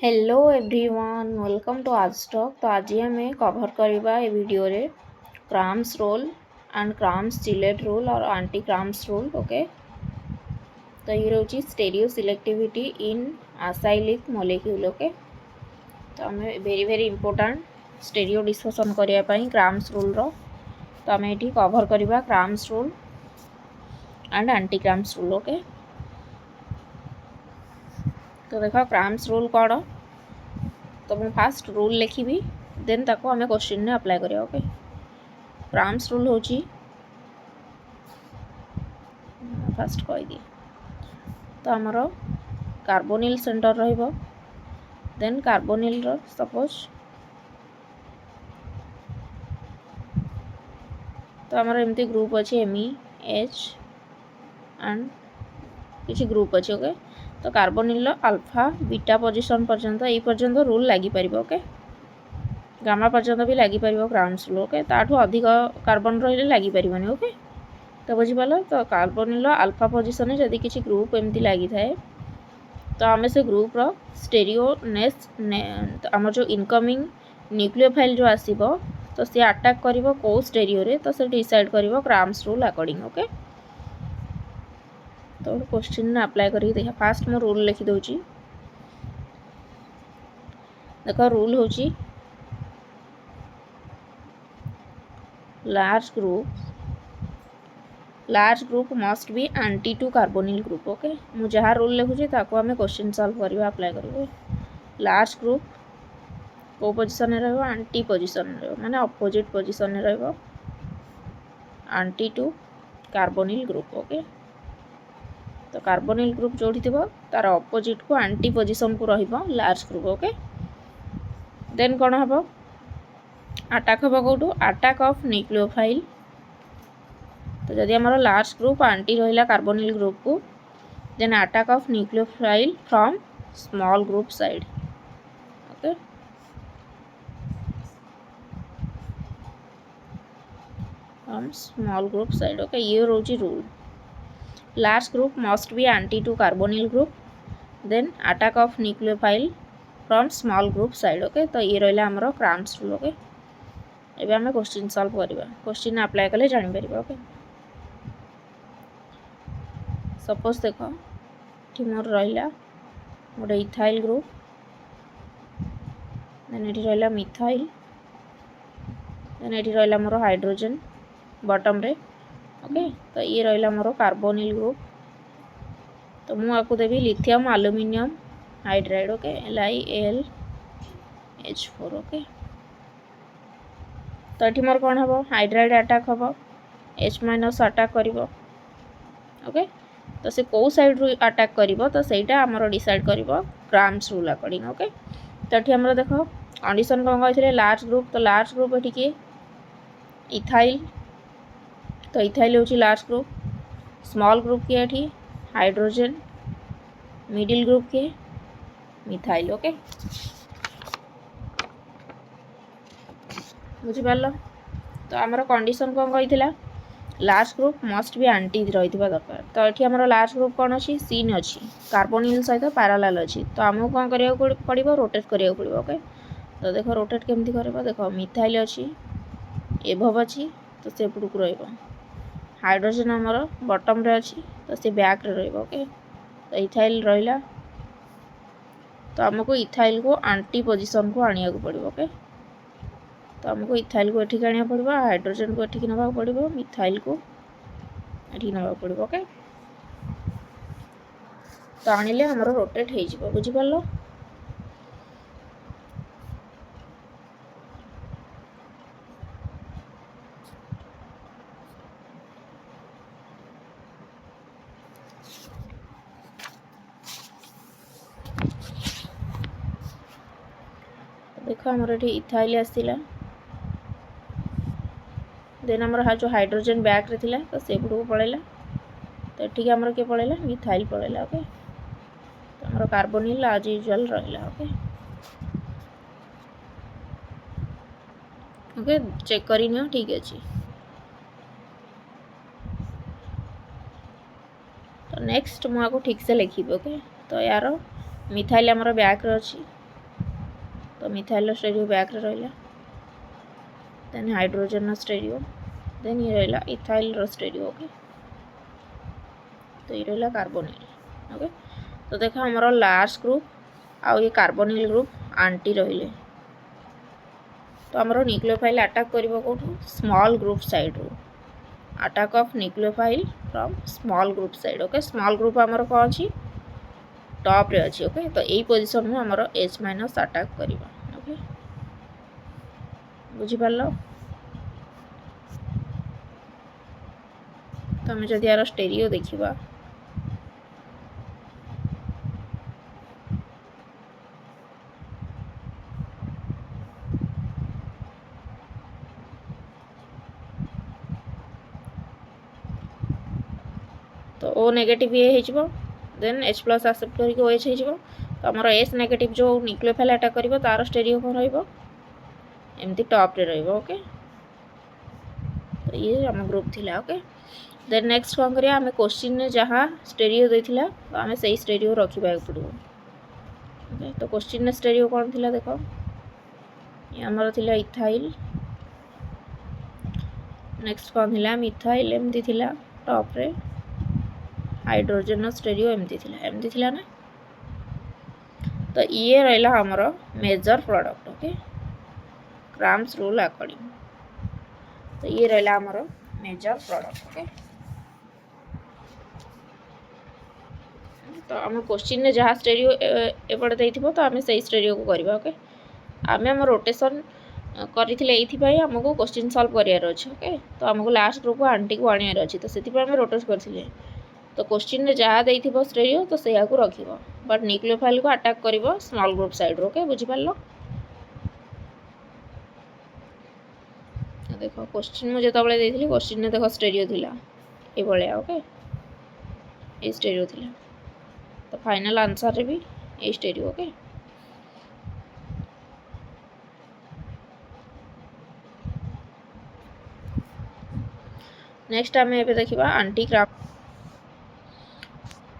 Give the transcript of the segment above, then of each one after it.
Hello everyone welcome to आज talk. तो आज आम कभर करवा ए वीडियो रे Cram's rule and Cram's chelate rule और आंटी क्राम्स रोल। ओके, तो ये रोची stereo selectivity in acyclic molecule. Okay, तो आम very very important stereo discussion करने क्राम्स रोल रो। तो आम ये कभर करवा Cram's rule and anti Cram's rule. Okay, तो देख क्राम्स रोल कौन, तो मैं फास्ट रूल लिखी देन ताको आम क्वेश्चन ने अप्लाई करिया। ओके, क्राम्स रूल हो फास्ट कहीदि, तो आमर कार्बोनिल सेंटर रहिबो, देन कार्बोनिल रो सपोज तो आमर एमती ग्रुप अच्छे एमई एच एंड किसी ग्रुप अच्छे। ओके, तो कार्बोनिल अल्फा बीटा पोजिशन पर्यंत ये पर्यंत रूल लगी पार। ओके, गामा पर्यंत भी लगी पार क्राम्स रूल। ओके, ताठू अधिक कार्बन रही लगी पारनी। ओके, तो बुझीपाल, तो कार्बोनिल अल्फा पोजिशन जदि किसी ग्रुप एमती लगी थाए तो आम से ग्रुप रो स्टेरियोनेस आम जो इनकमिंग न्यूक्लियोफाइल जो आसीबो तो सी अटैक करिवो को स्टेरियो रे, तो से डिसाइड करिवो क्राम्स रूल अकॉर्डिंग। ओके, तो क्वेश्चन ने अप्लाई करी देखा। फास्ट मो रूल लिखि दउची, देखो रूल होची large group must be anti to carbonyl group. Okay, मु जहाँ रूल लिखुची ताको आमे क्वेश्चन सॉल्व करबा अप्लाई करिवो। लार्ज ग्रुप को पोजिशन रे रहबो, एंटी पोजिशन रे रहबो, माने अपोजिट पोजिशन रे रहबो anti to carbonyl group. Okay, तो कार्बोनिल ग्रुप जोड़ी थिबो तार अपोजिट को एंटी पोजिशन को रहबो लार्ज ग्रुप। ओके, देन कोन हबो अटैक हबो कोठू अटैक ऑफ न्यूक्लियोफाइल। तो जदि हमर लार्ज ग्रुप एंटी रहिला कार्बोनिल ग्रुप को, then attack of nucleophile from small group side. Okay, from small group side. Okay, ये रोची rule large group must be anti to carbonyl group, then attack of nucleophile from small group side. Okay, तो ये रहा हमर Cram's rule. Okay, एबे आमे question solve करबा, question apply कले जानि परिबा। ओके, सपोज देख मोर रहा गोटे इथाइल ग्रुप, देन ये रहा मिथाइल, देन ये रहा मोर हाइड्रोजन बॉटम रे। ओके, तो ये रहा मोर कार्बोनिल ग्रुप, तो मुझे आपको देवी lithium aluminium hydride. Okay, LiAlH4। Okay, तो ये मोर कौन हम हाइड्राइड अटैक हम H- अटैक कर। ओके, तो से कौ साइड रू अटैक कर, तो सहीटा आमर डिसाइड कर क्राम्स रूल अकॉर्डिंग। ओके, तो ये आमर देख कंडीशन कौन कही लार्ज ग्रुप, तो लार्ज ग्रुप ये किए इथाइल, तो इथाइल हूँ लार्ज ग्रुप। स्मॉल ग्रुप किए ये हाइड्रोजन, मिडिल ग्रुप किए मिथाइल। ओके, बुझिपार, तो आमर कंडीशन कौन कही large group must be anti रही दरकार। तो ये आमर लार्ज ग्रुप कौन अच्छी सीन अच्छी कार्बोनिल सहित पैरेलल अच्छी, तो आमको कौन करा पड़ो रोटेट करा पड़ो। ओके, तो देख रोटेट केमती कर, देख मिथाइल अच्छी एभव अच्छी, तो से एपटू रहा हाइड्रोजन आमर बॉटम रे अच्छी, तो से बैक रे रहा। ओके, तो इथाइल रहा, तो आमको इथाइल को एंटी पोजिशन को आनिया पड़ो। ओके, तो आमको इथाइल को एठिक आनिया पड़ो, हाइड्रोजन को एठिक नवा पड़ो, मिथाइल को एठिक नवा पड़ो। ओके, तो आनिले हमर रोटेट हो जिवो। बुझिपारलो, देख हमर एठी इथाइल आसिला, देन हमर जो हाइड्रोजन बैक रे थिला तो से पटू पळेला, तो ठीक हमर के पळेला मिथाइल पळेला। ओके, तो हमर कार्बोनिल एज यूजुअल रहिला। ओके, ओके चेक करी नियो ठीक अच्छे। तो नेक्स्ट मुझे ठीक से लिखी। ओके, तो यार मिथाइल आमर बैक रे अच्छी, तो मिथाइल स्टेरियो बैक रहा, देन हाइड्रोजन स्टेरियो, देन ये रहा इथाइल स्टेरियो। ओके तो ये रहा कार्बोनिल। ओके तो देख आमर लास्ट ग्रुप आउ ये कार्बोनिल ग्रुप आंटी रहिले, तो आमर न्यूक्लियोफाइल अटैक करिवो कोठू स्मॉल ग्रुप साइड रो, attack of nucleophile from small group side. Okay small group आमर कौन अछि टॉप रे अछि। ओके तो यही पोजीशन में आमर H- अटैक करिवो। ओके बुझी पारलो, तमें जदि यार स्टेरियो देखिबा तो O नेगेटिव ये हेजिबो, देन H प्लस एक्सेप्ट करके OH हेजिबो, तो हमर S नेगेटिव जो न्यूक्लियोफाइल अटैक करिवो तार स्टेरियो कोन रहइबो एमती टॉप रे रहइबो। ओके तो ये हम ग्रुप थिला। ओके देन नेक्स्ट कोन करिया हमें क्वेश्चन ने जहां स्टेरियो देथिला तो हमें सही स्टेरियो रखिबा पड़िबो। ओके तो क्वेश्चन ने स्टेरियो कोन थिला देखो, ये हमर थिला इथाइल, नेक्स्ट कोन थिला मिथाइल एमती थिला टॉप रे, हाइड्रोजन स्टेरियो एमती थिला ना। तो ये रहा हमर major product. Okay Cram's rule according, तो ये रहा हमर मेजर प्रोडक्ट। ओके तो आम क्वेश्चन ने जहाँ स्टेरियो एपटे देथिबो तो आम सही स्टेरियो को करबा। ओके आम आम रोटेशन करथिले आमको क्वेश्चन सॉल्व करियार अछि। ओके तो आमको लास्ट ग्रुप आंटी को आनियार अछि, तो सेति आम रोटेट करथिले, तो क्वेश्चन ने जहाँ देथिबो स्टेरियो तो सेया को रखिबो, बट न्यूक्लियोफाइल को अटैक करिवो स्मॉल ग्रुप साइड। ओके बुझी पारलो, देखो क्वेश्चन मुझे तबले देथिली, क्वेश्चन ने देखो स्टेरियो थिला ए भलिया। ओके ए स्टेरियो थिला, तो फाइनल आंसर रे भी ए स्टेरियो। ओके नेक्स्ट आम एबे देखिबा आंटी क्राम,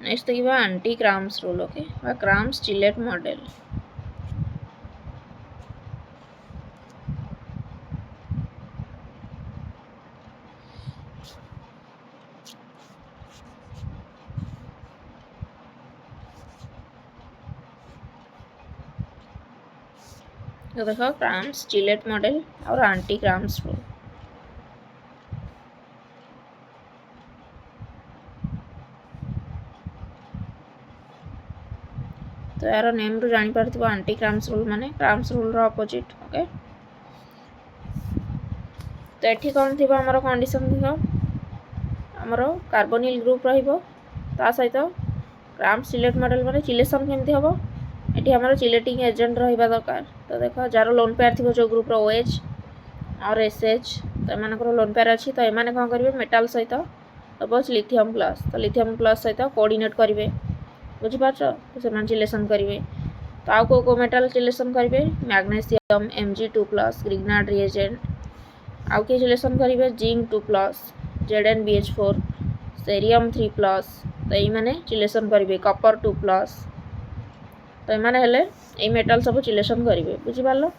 नेक्स्ट देखिबा आंटी क्राम्स रूल। ओके बा क्राम्स चिलेट मॉडल। तो देखो क्राम्स चिलेट मॉडल और आंटी क्राम्स रूल, तो यार नेम रु जानी पारथिबो आंटी क्राम्स रूल माने क्राम्स रूल रो अपोजिट। ओके तो एठी कोन थिबो हमर कंडीशन देखो, हमर कार्बोनिल ग्रुप रहिबो ता सहित क्राम्स चिलेट मॉडल माने चिलेशन केमती हबो, एठी हमर चिलेटिंग एजेंट रहिबा दरकार। तो देखो जार लोन पेयर थिबो जो ग्रुप रो OH और SH, तो एमानकर लोन पेयर अछि, तो एमाने कोन करिवे मेटल सहित सपोज लिथियम प्लस, तो लिथियम प्लस सहित कोऑर्डिनेट करिवे। बुझी पारछ, तो सेमान चिलेशन करिवे, तो आउ को मेटल चिलेशन करिवे मैग्नीशियम Mg2+, ग्रिग्नार्ड रिएजेंट, आउ के चिलेशन करिवे जिंक 2+, ZnBH4, सेरियम 3+, तो ये माने चिलेशन करिवे कॉपर 2+, तो ये माने हेले ए मेटल सब चिलेशन करिवे। बुझी पारलो,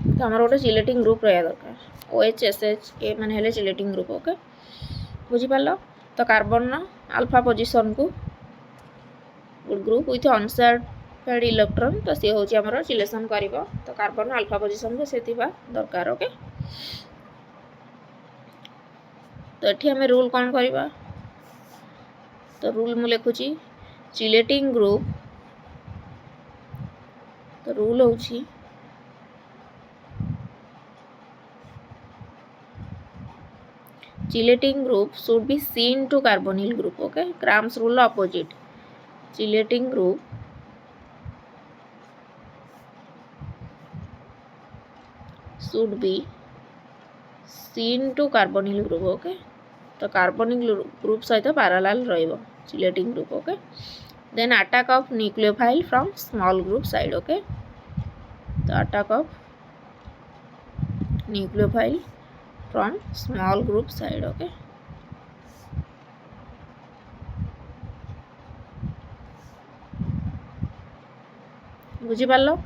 तो हमर गोटे चिलेटिंग ग्रुप रहा दरकार, OH SH ए माने हेले चिलेटिंग ग्रुप। ओके बुझी पारलो, तो कार्बन ना अल्फा पोजीशन को ग्रुप विथ अनसेयर्ड इलेक्ट्रॉन, तो सी हूँ आमर चिलेशन कर, तो कार्बन अल्फा पोजीशन को से दरकार। ओके तो ये आम रूल कौन करवा, तो रूल मु लिखुची चिलेटिंग ग्रुप, तो रूल हूँ chelating group should be seen to carbonyl group. Okay Cram's rule opposite, chelating group should be seen to carbonyl group। Okay तो कार्बोनिल ग्रुप सहित पैरेलल रहिबो chelating group. Okay then attack of nucleophile from small group side. Okay तो attack of nucleophile from small group side. Okay बुझी पारलो,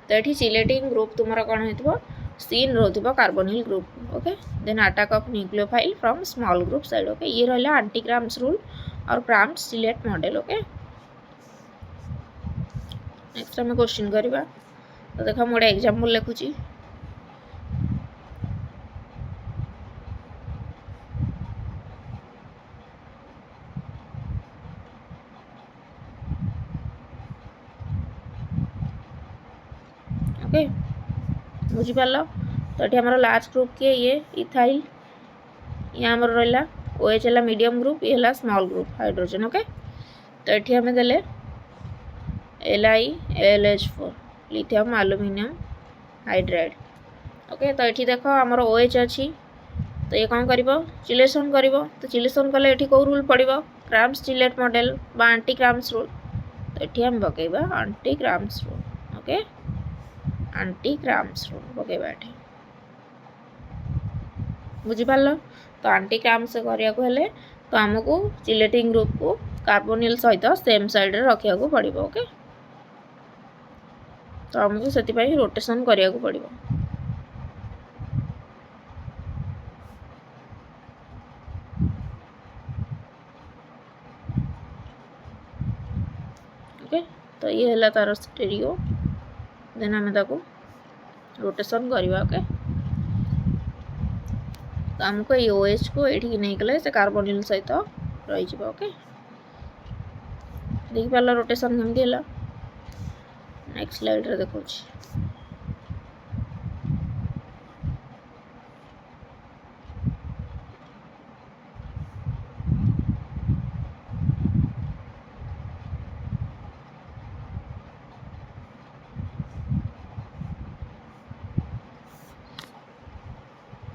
तो ये selecting group तुम कौन हो सीन रोथिबो carbonyl group okay then attack of nucleophile from small group side okay ये रहा एंटी क्राम्स रूल और Cram's chelate model okay next आम क्वेश्चन करवा तो देख मुझे गोटे एग्जांपल लिखुची ओके बुझीपार तो ये आम लास्ट ग्रुप किए ये इथाइल ये आम रहा OH है मीडियम ग्रुप ये है स्मॉल ग्रुप हाइड्रोजन ओके तो ये आम देले LiAlH4 lithium aluminium hydride okay तो ये देख आमर OH अच्छी तो ये कौन कर चिलेसन कर तो चिलेसन कले ये कौ रूल पड़ो क्राम्स चिलेट मॉडल बा एंटी क्राम्स रूल तो ये आम पकेबा anti Cram's rule okay anti Cram's rule पकेबा ये बुझीपार तो एंटी क्राम्स करने तो आमको चिलेटिंग ग्रुप को कार्बोनिल सहित सेम साइड रखा पड़ो ओके तो आमको से रोटेशन करने पड़ो ओके तो ये है तार स्टेरियो देन आम रोटेशन करवा ओके तो आमको ये OH को ये नहीं गले से कार्बोनिल सहित रही ओके देखी पार रोटेशन केमती है नेक्स्ट स्लाइड रे देखो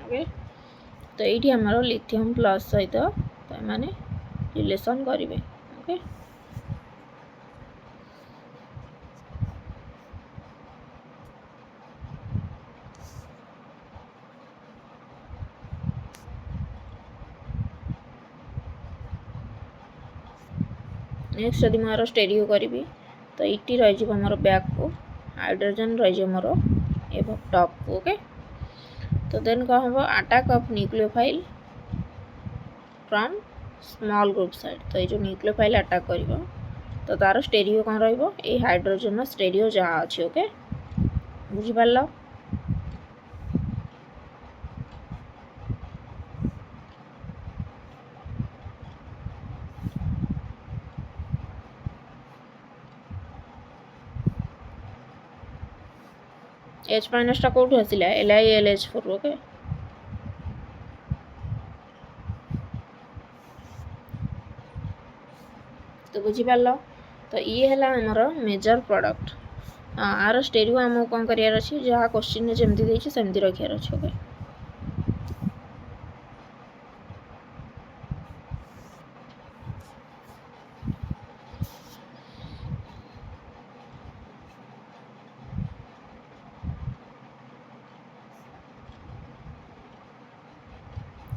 ओके तो ये आमर लिथियम प्लस सहित तो मैंने रिलेशन करेंगे ओके नेक्स्ट यदि मोर स्टेरियो करी तो ये रही मोर बैक को हाइड्रोजन रही मोर ए टॉप को ओके तो देन कौन हम attack of nucleophile from small group side तो ये जो न्यूक्लियोफाइल अटैक कर तो तार स्टेरियो कौन रही हाइड्रोजन स्टेरियो जहाँ अच्छी ओके बुझीपार H माइनस टा कौट आसला LiAlH4 ओके तो बुझीपार तो ये है आमर मेजर प्रोडक्ट आर स्टेरियो आमको कौन करार अच्छी जहाँ क्वेश्चन जमती देती सेमती रखार अच्छे ओके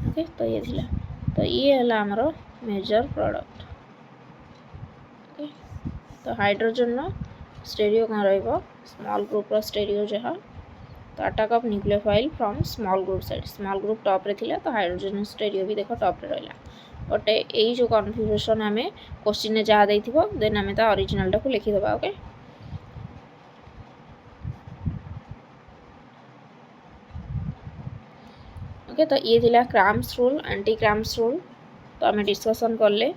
ओके तो ये थिला तो ये है आमर मेजर प्रोडक्ट ओके तो हाइड्रोजन स्टेरियो कौन रहा स्मॉल ग्रुप स्टेरियो जहाँ तो attack of nucleophile from small group side small group top रे थिला तो हाइड्रोजन स्टेरियो भी देख टॉप रे रहा बट यही जो कन्फ्यूजन आम क्वेश्चन जहाँ देथिबो देन आम ता ओरिजिनल को लिखिदेबा ओके ओके तो ये थिला cramps rule anti Cram's rule तो आम डिस्कसन कले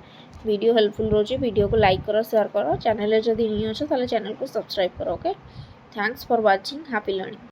वीडियो हेल्पफुल रोचे वीडियो को लाइक करो शेयर करो चैनल जदि नहीं अच्छे ताले चैनल को सब्सक्राइब करो okay thanks for watching happy learning.